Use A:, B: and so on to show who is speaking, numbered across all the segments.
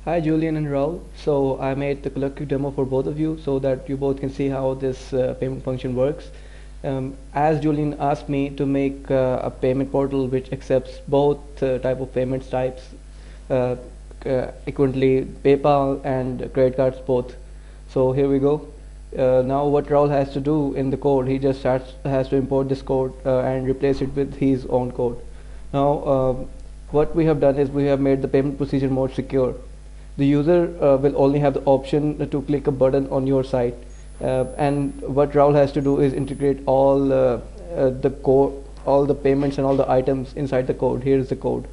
A: Hi Julian and Raul. So I made the quick demo for both of you so that you both can see how this payment function works. As Julian asked me to make a payment portal which accepts both type of payments types, uh, equivalently PayPal and credit cards both. So here we go. Now what Raul has to do in the code, he just has to import this code and replace it with his own code. Now what we have done is we have made the payment procedure more secure. The user will only have the option to click a button on your site, and what Raul has to do is integrate the code, all the payments and all the items inside the code. Here is the code.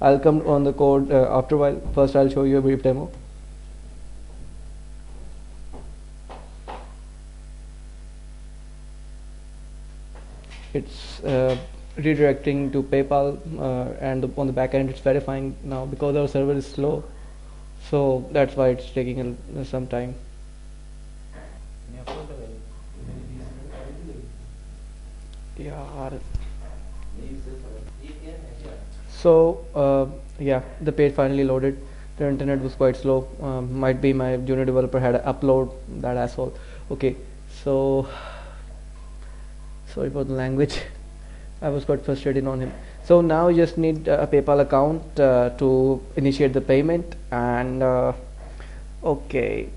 A: I'll come on the code after a while. First I'll show you a brief demo. It's redirecting to PayPal, and on the back end it's verifying now because our server is slow, so that's why it's taking some time. Yeah. So yeah, the page finally loaded. The internet was quite slow. Might be my junior developer had to upload, that asshole. Okay, so sorry for the language. I was quite frustrated on him. So now you just need a PayPal account to initiate the payment, and okay.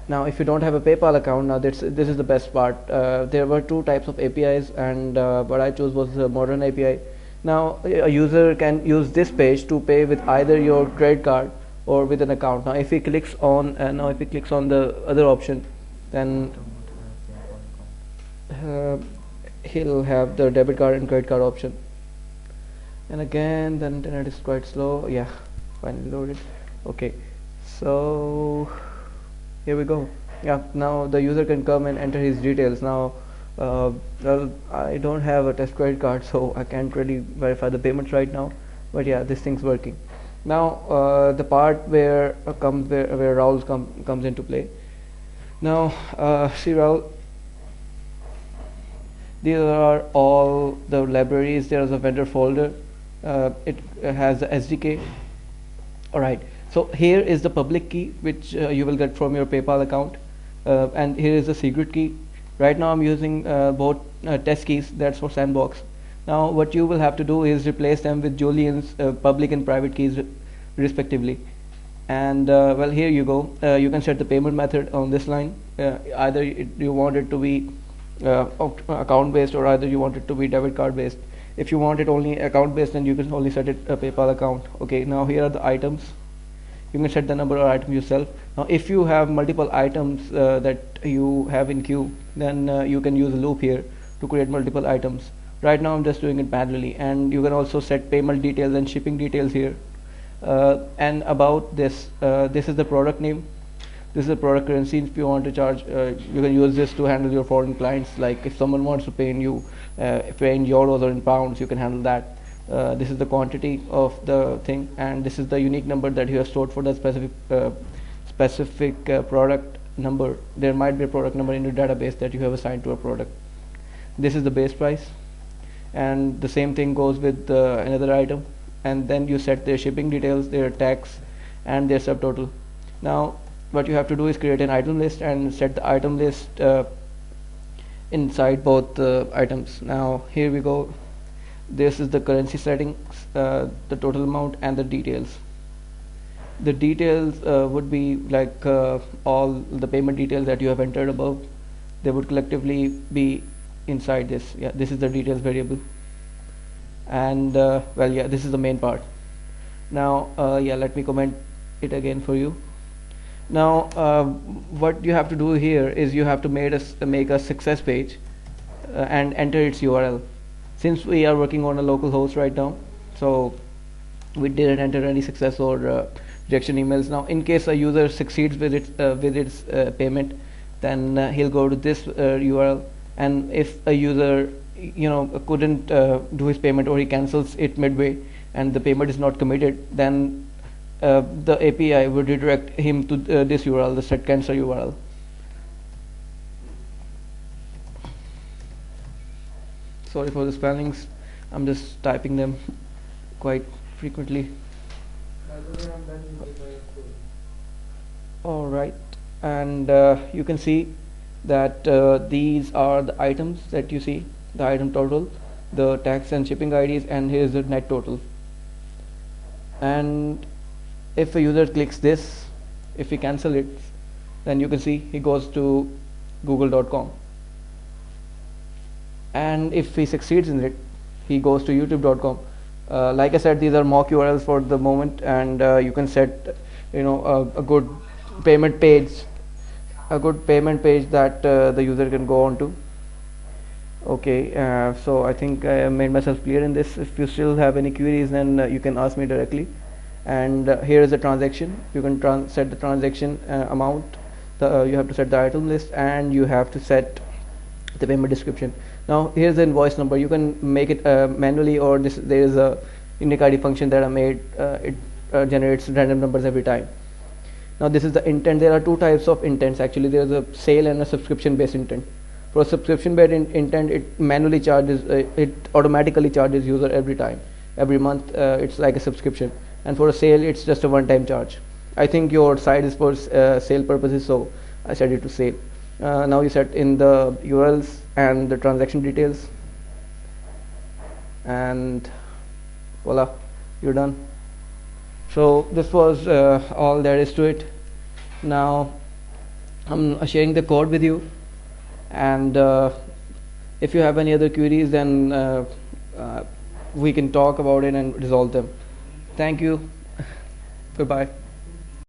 A: Now if you don't have a PayPal account, now this is the best part. There were two types of APIs, and what I chose was the modern API. Now a user can use this page to pay with either your credit card or with an account. Now if he clicks on the other option, then uh, he'll have the debit card and credit card option. And again, the internet is quite slow. Yeah, finally loaded. Okay, so here we go. Yeah, now the user can come and enter his details. Now well, I don't have a test credit card, so I can't really verify the payments right now, but yeah, this thing's working. Now the part where Raul comes into play. Now see, Raul, these are all the libraries. There is a vendor folder. It has the SDK. Alright, so here is the public key which you will get from your PayPal account, and here is the secret key. Right now I'm using both test keys, that's for sandbox. Now what you will have to do is replace them with Julian's public and private keys respectively. And well, here you go. You can set the payment method on this line. Either you want it to be account based, or either you want it to be debit card based. If you want it only account based, then you can only set it a PayPal account. Okay, now here are the items. You can set the number of items yourself. Now if you have multiple items that you have in queue, then you can use a loop here to create multiple items. Right now I'm just doing it manually, and you can also set payment details and shipping details here. And about this, this is the product name. This is the product currency. If you want to charge, you can use this to handle your foreign clients. Like if someone wants to pay in pay in euros or in pounds, you can handle that. This is the quantity of the thing, and this is the unique number that you have stored for the specific product number. There might be a product number in your database that you have assigned to a product. This is the base price, and the same thing goes with another item. And then you set their shipping details, their tax, and their subtotal. Now what you have to do is create an item list and set the item list inside both items. Now here we go. This is the currency settings, the total amount, and the details. The details would be like all the payment details that you have entered above. They would collectively be inside this. Yeah, this is the details variable. And well, yeah, this is the main part. Now yeah, let me comment it again for you. Now what you have to do here is you have to make a success page and enter its URL. Since we are working on a local host right now, so we didn't enter any success or rejection emails. Now in case a user succeeds with its payment, then he'll go to this URL. And if a user couldn't do his payment, or he cancels it midway and the payment is not committed, then the API would redirect him to this URL, the set cancel URL. Sorry for the spellings, I'm just typing them quite frequently.
B: By the way, I'm done with my code.
A: All right, and you can see that these are the items that you see, the item total, the tax and shipping IDs, and here's the net total. And if a user clicks this, if he cancel it, then you can see he goes to google.com, and if he succeeds in it, he goes to youtube.com. Like I said, these are mock URLs for the moment, and you can set a good payment page, that the user can go on to. Okay, so I think I made myself clear in this. If you still have any queries, then you can ask me directly. And here is the transaction. You can set the transaction amount. You have to set the item list, and you have to set the payment description. Now here's the invoice number. You can make it manually, or there is a unique ID function that I made. It generates random numbers every time. Now this is the intent. There are two types of intents actually. There is a sale and a subscription based intent. For a subscription based intent, it manually charges, it automatically charges user every month. It's like a subscription. And for a sale, it's just a one-time charge. I think your site is for sale purposes, so I set it to sale. Now you set in the URLs and the transaction details, and voila, you're done. So this was all there is to it. Now I'm sharing the code with you, and if you have any other queries, then we can talk about it and resolve them. Thank you. Goodbye.